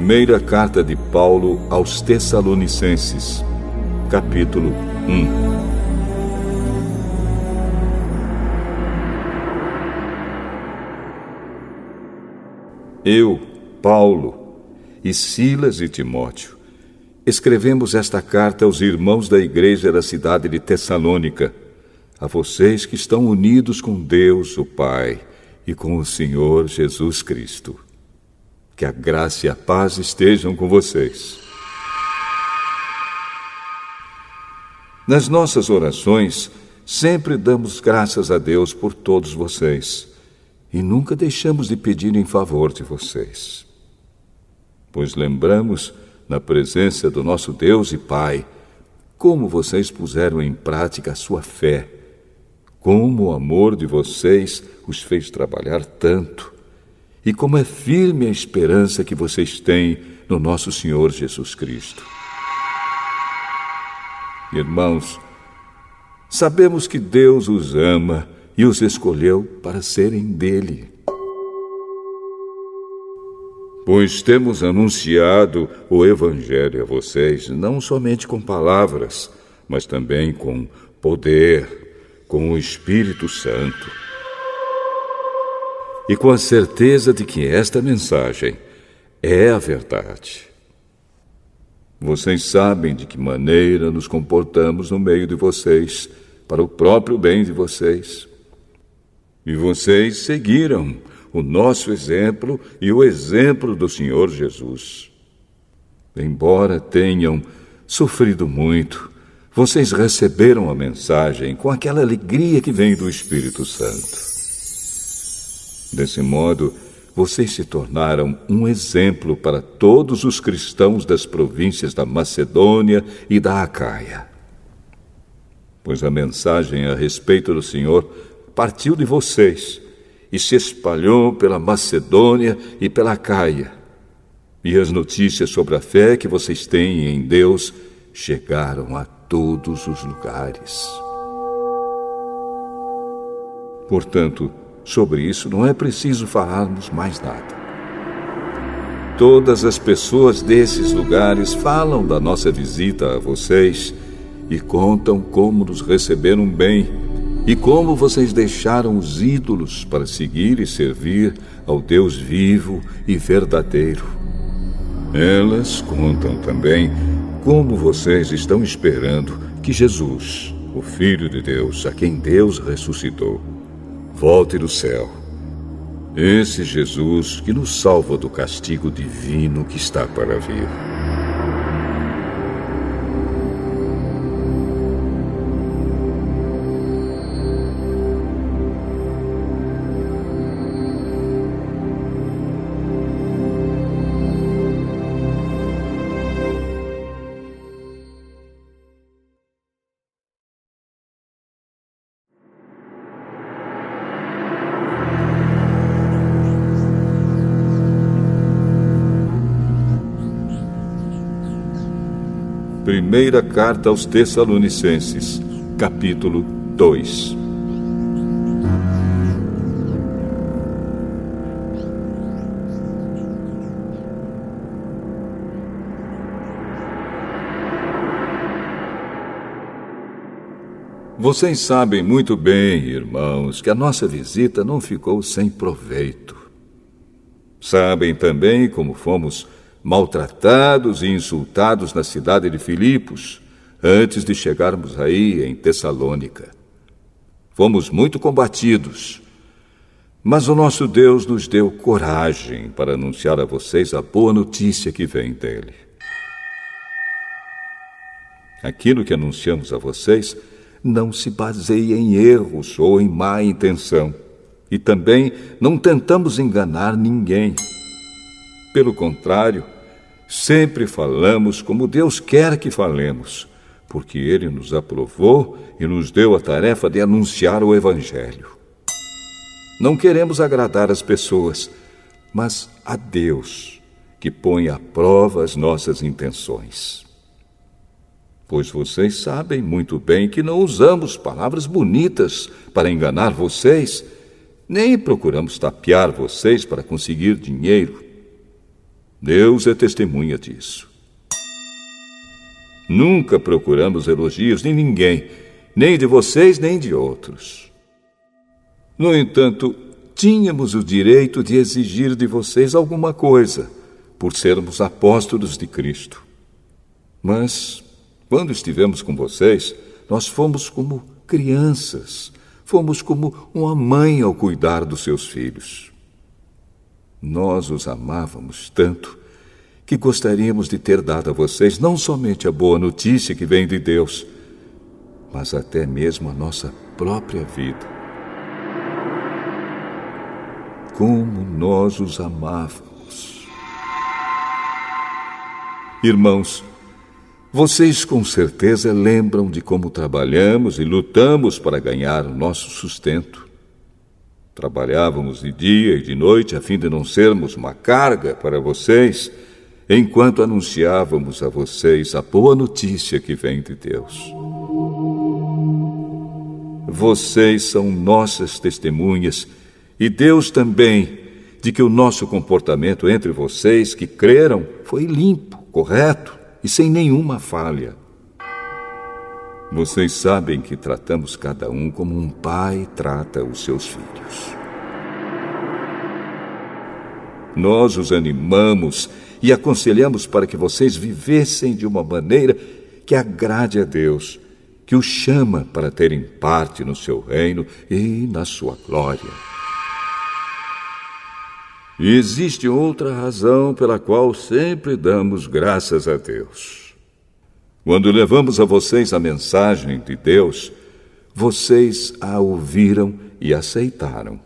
Primeira carta de Paulo aos Tessalonicenses, capítulo 1. Eu, Paulo, e Silas e Timóteo, escrevemos esta carta aos irmãos da igreja da cidade de Tessalônica, a vocês que estão unidos com Deus, o Pai, e com o Senhor Jesus Cristo. Que a graça e a paz estejam com vocês. Nas nossas orações, sempre damos graças a Deus por todos vocês, e nunca deixamos de pedir em favor de vocês. Pois lembramos, na presença do nosso Deus e Pai, como vocês puseram em prática a sua fé, como o amor de vocês os fez trabalhar tanto, e como é firme a esperança que vocês têm no nosso Senhor Jesus Cristo. Irmãos, sabemos que Deus os ama e os escolheu para serem dele. Pois temos anunciado o Evangelho a vocês, não somente com palavras, mas também com poder, com o Espírito Santo. E com a certeza de que esta mensagem é a verdade. Vocês sabem de que maneira nos comportamos no meio de vocês, para o próprio bem de vocês. E vocês seguiram o nosso exemplo e o exemplo do Senhor Jesus. Embora tenham sofrido muito, vocês receberam a mensagem com aquela alegria que vem do Espírito Santo. Desse modo, vocês se tornaram um exemplo para todos os cristãos das províncias da Macedônia e da Acaia. Pois a mensagem a respeito do Senhor partiu de vocês e se espalhou pela Macedônia e pela Acaia. E as notícias sobre a fé que vocês têm em Deus chegaram a todos os lugares. Portanto, sobre isso não é preciso falarmos mais nada. Todas as pessoas desses lugares falam da nossa visita a vocês e contam como nos receberam bem e como vocês deixaram os ídolos para seguir e servir ao Deus vivo e verdadeiro. Elas contam também como vocês estão esperando que Jesus, o Filho de Deus, a quem Deus ressuscitou, volte do céu. Esse Jesus que nos salva do castigo divino que está para vir. Primeira carta aos Tessalonicenses, capítulo 2. Vocês sabem muito bem, irmãos, que a nossa visita não ficou sem proveito. Sabem também como fomos maltratados e insultados na cidade de Filipos, antes de chegarmos aí em Tessalônica. Fomos muito combatidos, mas o nosso Deus nos deu coragem para anunciar a vocês a boa notícia que vem dele. Aquilo que anunciamos a vocês não se baseia em erros ou em má intenção, e também não tentamos enganar ninguém. Pelo contrário, sempre falamos como Deus quer que falemos, porque Ele nos aprovou e nos deu a tarefa de anunciar o Evangelho. Não queremos agradar as pessoas, mas a Deus, que põe à prova as nossas intenções. Pois vocês sabem muito bem que não usamos palavras bonitas para enganar vocês, nem procuramos tapear vocês para conseguir dinheiro. Deus é testemunha disso. Nunca procuramos elogios de ninguém, nem de vocês, nem de outros. No entanto, tínhamos o direito de exigir de vocês alguma coisa, por sermos apóstolos de Cristo. Mas, quando estivemos com vocês, nós fomos como crianças, fomos como uma mãe ao cuidar dos seus filhos. Nós os amávamos tanto que gostaríamos de ter dado a vocês não somente a boa notícia que vem de Deus, mas até mesmo a nossa própria vida. Como nós os amávamos. Irmãos, vocês com certeza lembram de como trabalhamos e lutamos para ganhar o nosso sustento. Trabalhávamos de dia e de noite a fim de não sermos uma carga para vocês, enquanto anunciávamos a vocês a boa notícia que vem de Deus. Vocês são nossas testemunhas, e Deus também, de que o nosso comportamento entre vocês que creram foi limpo, correto e sem nenhuma falha. Vocês sabem que tratamos cada um como um pai trata os seus filhos. Nós os animamos e aconselhamos para que vocês vivessem de uma maneira que agrade a Deus, que os chama para terem parte no seu reino e na sua glória. E existe outra razão pela qual sempre damos graças a Deus. Quando levamos a vocês a mensagem de Deus, vocês a ouviram e aceitaram.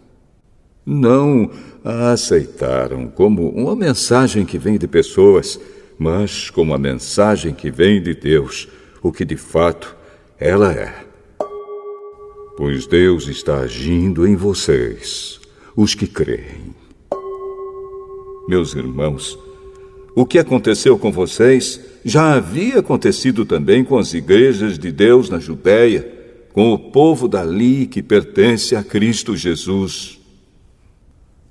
Não a aceitaram como uma mensagem que vem de pessoas, mas como a mensagem que vem de Deus, o que de fato ela é. Pois Deus está agindo em vocês, os que creem. Meus irmãos, o que aconteceu com vocês já havia acontecido também com as igrejas de Deus na Judéia, com o povo dali que pertence a Cristo Jesus.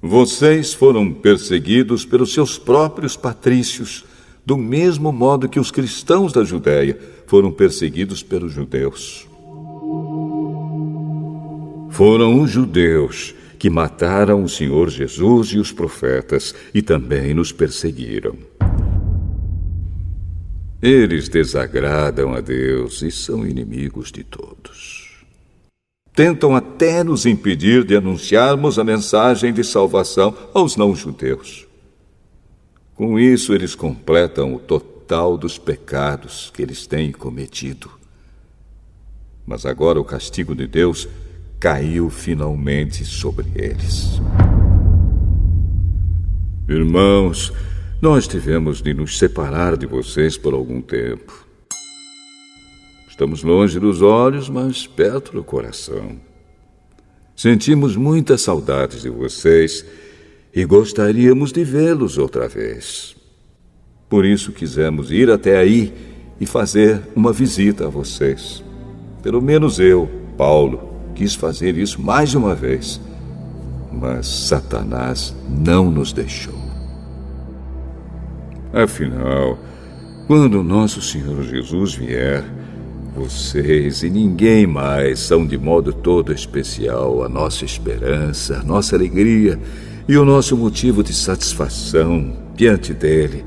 Vocês foram perseguidos pelos seus próprios patrícios, do mesmo modo que os cristãos da Judéia foram perseguidos pelos judeus. Foram os judeus que mataram o Senhor Jesus e os profetas e também nos perseguiram. Eles desagradam a Deus e são inimigos de todos. Tentam até nos impedir de anunciarmos a mensagem de salvação aos não-judeus. Com isso, eles completam o total dos pecados que eles têm cometido. Mas agora o castigo de Deus caiu finalmente sobre eles. Irmãos, nós tivemos de nos separar de vocês por algum tempo. Estamos longe dos olhos, mas perto do coração. Sentimos muitas saudades de vocês e gostaríamos de vê-los outra vez. Por isso quisemos ir até aí e fazer uma visita a vocês. Pelo menos eu, Paulo, quis fazer isso mais uma vez, mas Satanás não nos deixou. Afinal, quando nosso Senhor Jesus vier, vocês e ninguém mais são de modo todo especial a nossa esperança, a nossa alegria e o nosso motivo de satisfação diante dele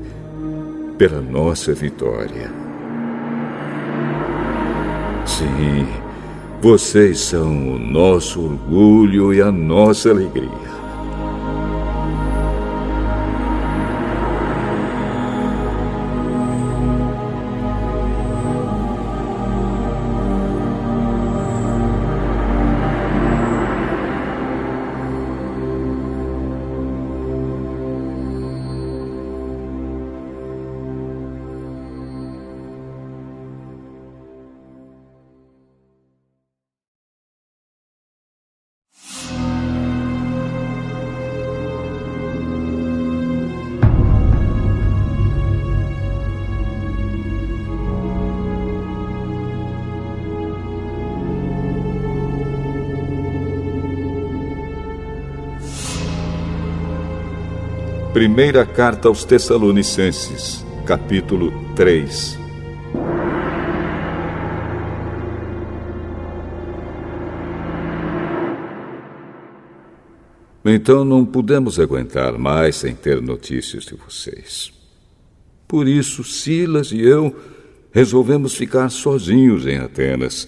pela nossa vitória. Sim, vocês são o nosso orgulho e a nossa alegria. Primeira carta aos Tessalonicenses, capítulo 3. Então não pudemos aguentar mais sem ter notícias de vocês. Por isso, Silas e eu resolvemos ficar sozinhos em Atenas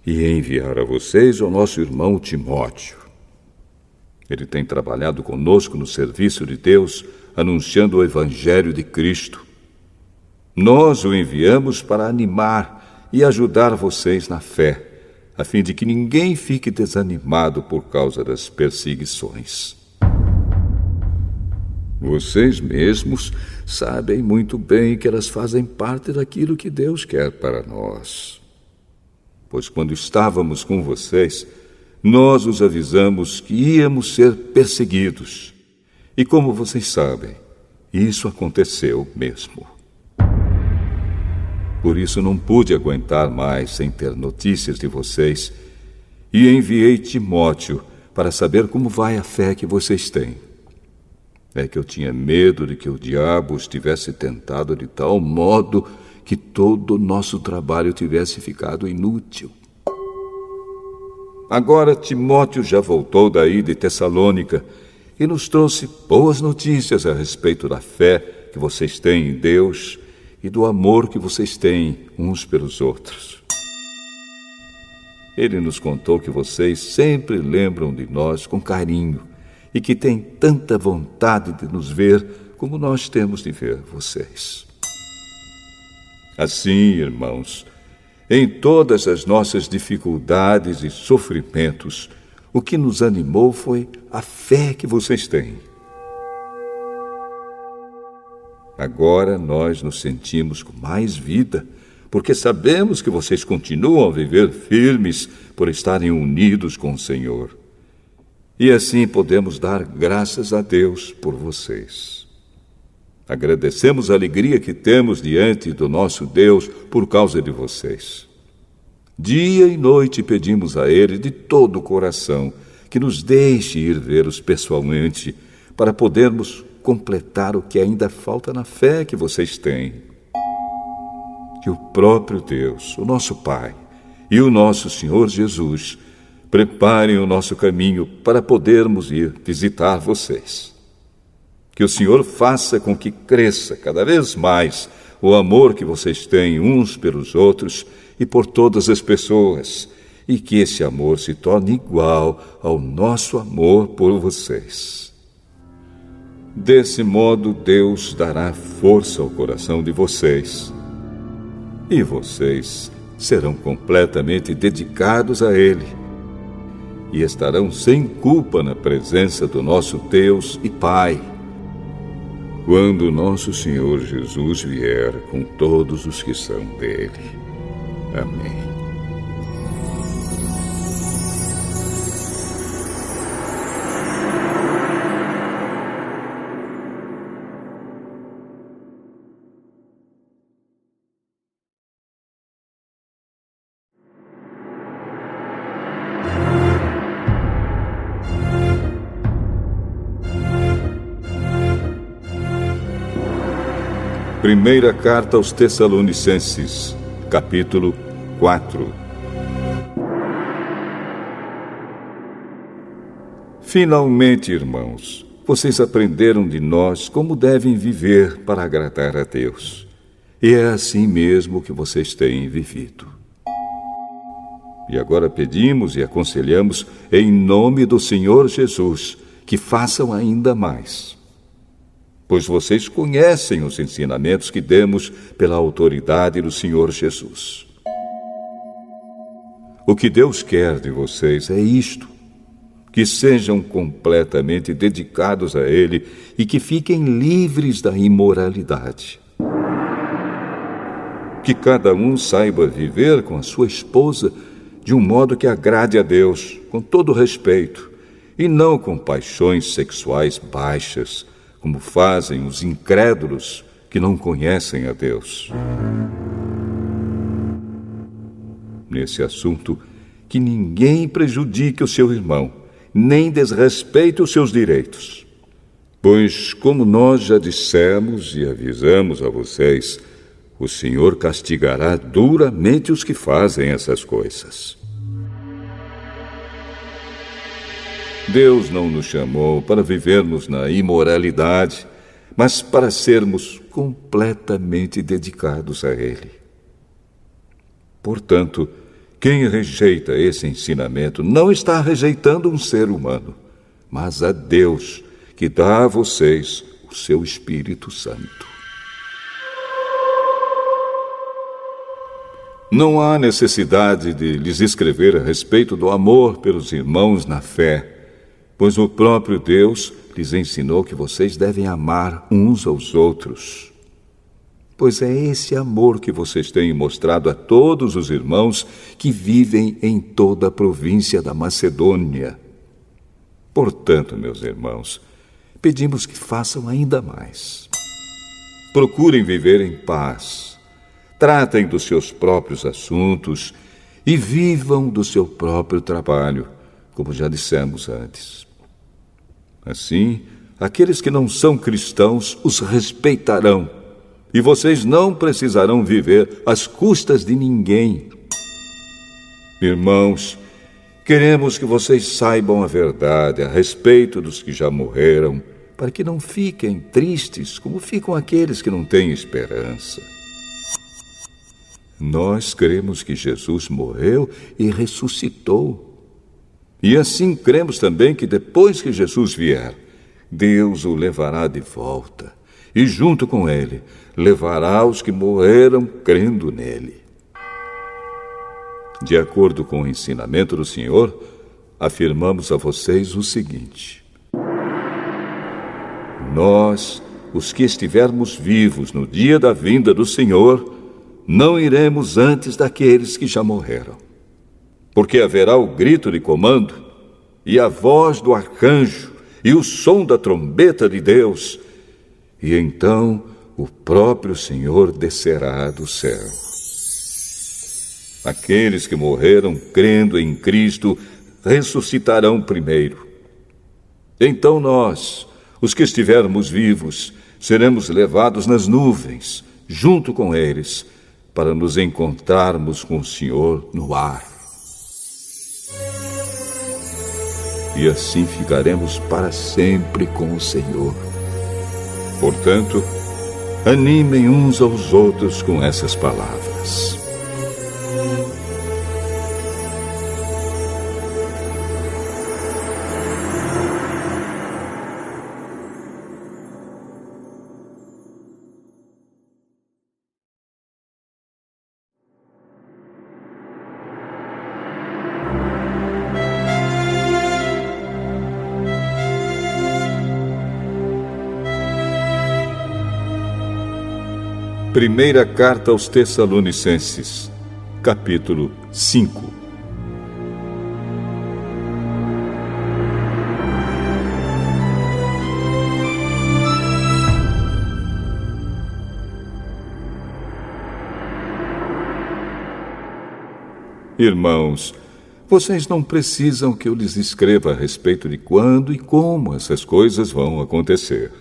e enviar a vocês o nosso irmão Timóteo. Ele tem trabalhado conosco no serviço de Deus, anunciando o Evangelho de Cristo. Nós o enviamos para animar e ajudar vocês na fé, a fim de que ninguém fique desanimado por causa das perseguições. Vocês mesmos sabem muito bem que elas fazem parte daquilo que Deus quer para nós. Pois quando estávamos com vocês, nós os avisamos que íamos ser perseguidos. E como vocês sabem, isso aconteceu mesmo. Por isso não pude aguentar mais sem ter notícias de vocês e enviei Timóteo para saber como vai a fé que vocês têm. É que eu tinha medo de que o diabo os tivesse tentado de tal modo que todo o nosso trabalho tivesse ficado inútil. Agora Timóteo já voltou daí de Tessalônica e nos trouxe boas notícias a respeito da fé que vocês têm em Deus e do amor que vocês têm uns pelos outros. Ele nos contou que vocês sempre lembram de nós com carinho e que têm tanta vontade de nos ver como nós temos de ver vocês. Assim, irmãos, em todas as nossas dificuldades e sofrimentos, o que nos animou foi a fé que vocês têm. Agora nós nos sentimos com mais vida, porque sabemos que vocês continuam a viver firmes por estarem unidos com o Senhor. E assim podemos dar graças a Deus por vocês. Agradecemos a alegria que temos diante do nosso Deus por causa de vocês. Dia e noite pedimos a Ele de todo o coração que nos deixe ir vê-los pessoalmente para podermos completar o que ainda falta na fé que vocês têm. Que o próprio Deus, o nosso Pai e o nosso Senhor Jesus preparem o nosso caminho para podermos ir visitar vocês. Que o Senhor faça com que cresça cada vez mais o amor que vocês têm uns pelos outros e por todas as pessoas, e que esse amor se torne igual ao nosso amor por vocês. Desse modo, Deus dará força ao coração de vocês, e vocês serão completamente dedicados a Ele, e estarão sem culpa na presença do nosso Deus e Pai, quando nosso Senhor Jesus vier com todos os que são dele. Amém. Primeira carta aos Tessalonicenses, capítulo 4. Finalmente, irmãos, vocês aprenderam de nós como devem viver para agradar a Deus. E é assim mesmo que vocês têm vivido. E agora pedimos e aconselhamos, em nome do Senhor Jesus, que façam ainda mais. Pois vocês conhecem os ensinamentos que demos pela autoridade do Senhor Jesus. O que Deus quer de vocês é isto: que sejam completamente dedicados a Ele e que fiquem livres da imoralidade. Que cada um saiba viver com a sua esposa de um modo que agrade a Deus, com todo respeito, e não com paixões sexuais baixas, como fazem os incrédulos que não conhecem a Deus. Nesse assunto, que ninguém prejudique o seu irmão, nem desrespeite os seus direitos. Pois, como nós já dissemos e avisamos a vocês, o Senhor castigará duramente os que fazem essas coisas. Deus não nos chamou para vivermos na imoralidade, mas para sermos completamente dedicados a Ele. Portanto, quem rejeita esse ensinamento não está rejeitando um ser humano, mas a Deus, que dá a vocês o seu Espírito Santo. Não há necessidade de lhes escrever a respeito do amor pelos irmãos na fé, pois o próprio Deus lhes ensinou que vocês devem amar uns aos outros. Pois é esse amor que vocês têm mostrado a todos os irmãos que vivem em toda a província da Macedônia. Portanto, meus irmãos, pedimos que façam ainda mais. Procurem viver em paz, tratem dos seus próprios assuntos e vivam do seu próprio trabalho, como já dissemos antes. Assim, aqueles que não são cristãos os respeitarão, e vocês não precisarão viver às custas de ninguém. Irmãos, queremos que vocês saibam a verdade a respeito dos que já morreram, para que não fiquem tristes como ficam aqueles que não têm esperança. Nós cremos que Jesus morreu e ressuscitou. E assim cremos também que depois que Jesus vier, Deus o levará de volta, e junto com ele levará os que morreram crendo nele. De acordo com o ensinamento do Senhor, afirmamos a vocês o seguinte: nós, os que estivermos vivos no dia da vinda do Senhor, não iremos antes daqueles que já morreram. Porque haverá o grito de comando, e a voz do arcanjo, e o som da trombeta de Deus, e então o próprio Senhor descerá do céu. Aqueles que morreram crendo em Cristo ressuscitarão primeiro. Então nós, os que estivermos vivos, seremos levados nas nuvens, junto com eles, para nos encontrarmos com o Senhor no ar. E assim ficaremos para sempre com o Senhor. Portanto, animem uns aos outros com essas palavras. Primeira Carta aos Tessalonicenses, capítulo 5. Irmãos, vocês não precisam que eu lhes escreva a respeito de quando e como essas coisas vão acontecer.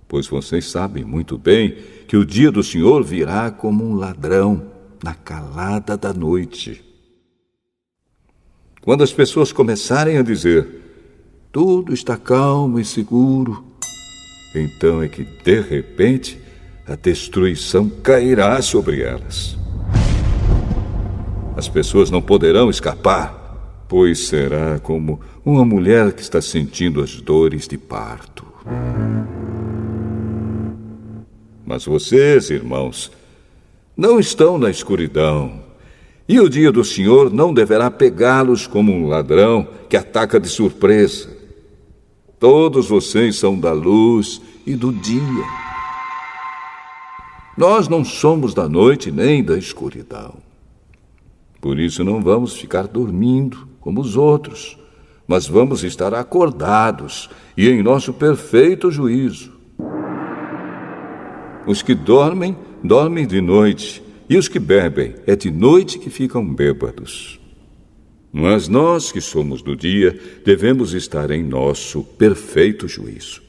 Pois vocês sabem muito bem que o dia do Senhor virá como um ladrão na calada da noite. Quando as pessoas começarem a dizer, tudo está calmo e seguro, então é que, de repente, a destruição cairá sobre elas. As pessoas não poderão escapar, pois será como uma mulher que está sentindo as dores de parto. Mas vocês, irmãos, não estão na escuridão, e o dia do Senhor não deverá pegá-los como um ladrão que ataca de surpresa. Todos vocês são da luz e do dia. Nós não somos da noite nem da escuridão. Por isso não vamos ficar dormindo como os outros, mas vamos estar acordados e em nosso perfeito juízo. Os que dormem, dormem de noite, e os que bebem, é de noite que ficam bêbados. Mas nós que somos do dia, devemos estar em nosso perfeito juízo.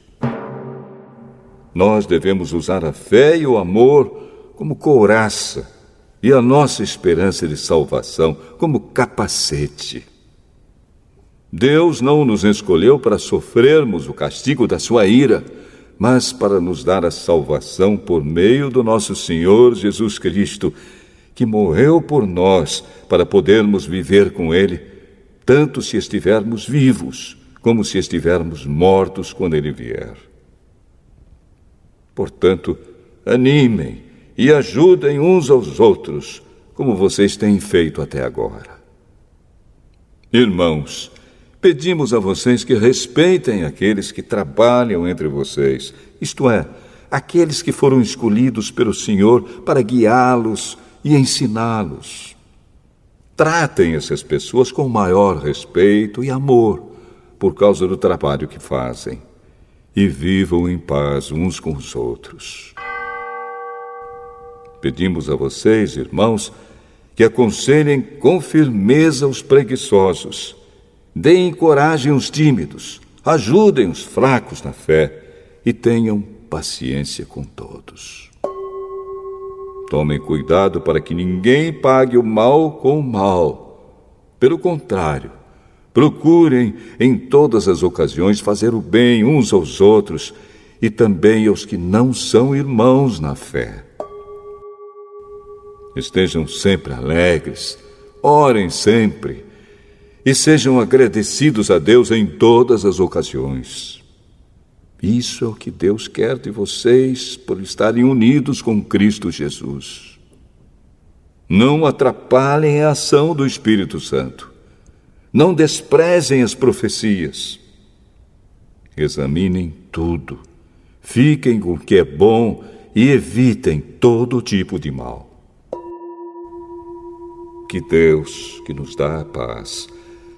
Nós devemos usar a fé e o amor como couraça e a nossa esperança de salvação como capacete. Deus não nos escolheu para sofrermos o castigo da sua ira, mas para nos dar a salvação por meio do nosso Senhor Jesus Cristo, que morreu por nós para podermos viver com Ele, tanto se estivermos vivos, como se estivermos mortos quando Ele vier. Portanto, animem e ajudem uns aos outros, como vocês têm feito até agora. Irmãos, pedimos a vocês que respeitem aqueles que trabalham entre vocês, isto é, aqueles que foram escolhidos pelo Senhor para guiá-los e ensiná-los. Tratem essas pessoas com maior respeito e amor por causa do trabalho que fazem e vivam em paz uns com os outros. Pedimos a vocês, irmãos, que aconselhem com firmeza os preguiçosos, deem coragem aos tímidos, ajudem os fracos na fé e tenham paciência com todos. Tomem cuidado para que ninguém pague o mal com o mal. Pelo contrário, procurem em todas as ocasiões fazer o bem uns aos outros e também aos que não são irmãos na fé. Estejam sempre alegres, orem sempre e sejam agradecidos a Deus em todas as ocasiões. Isso é o que Deus quer de vocês por estarem unidos com Cristo Jesus. Não atrapalhem a ação do Espírito Santo. Não desprezem as profecias. Examinem tudo. Fiquem com o que é bom e evitem todo tipo de mal. Que Deus, que nos dá a paz,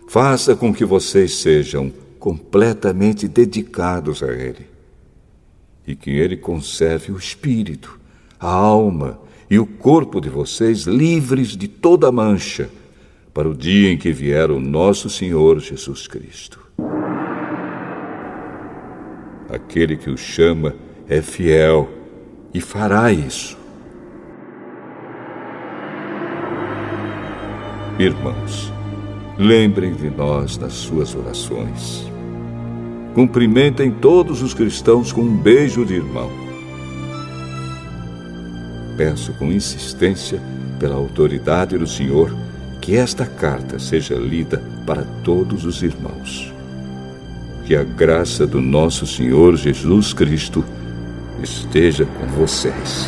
faça com que vocês sejam completamente dedicados a Ele e que Ele conserve o espírito, a alma e o corpo de vocês livres de toda mancha para o dia em que vier o nosso Senhor Jesus Cristo. Aquele que o chama é fiel e fará isso. Irmãos, lembrem de nós nas suas orações. Cumprimentem todos os cristãos com um beijo de irmão. Peço com insistência, pela autoridade do Senhor, que esta carta seja lida para todos os irmãos. Que a graça do nosso Senhor Jesus Cristo esteja com vocês.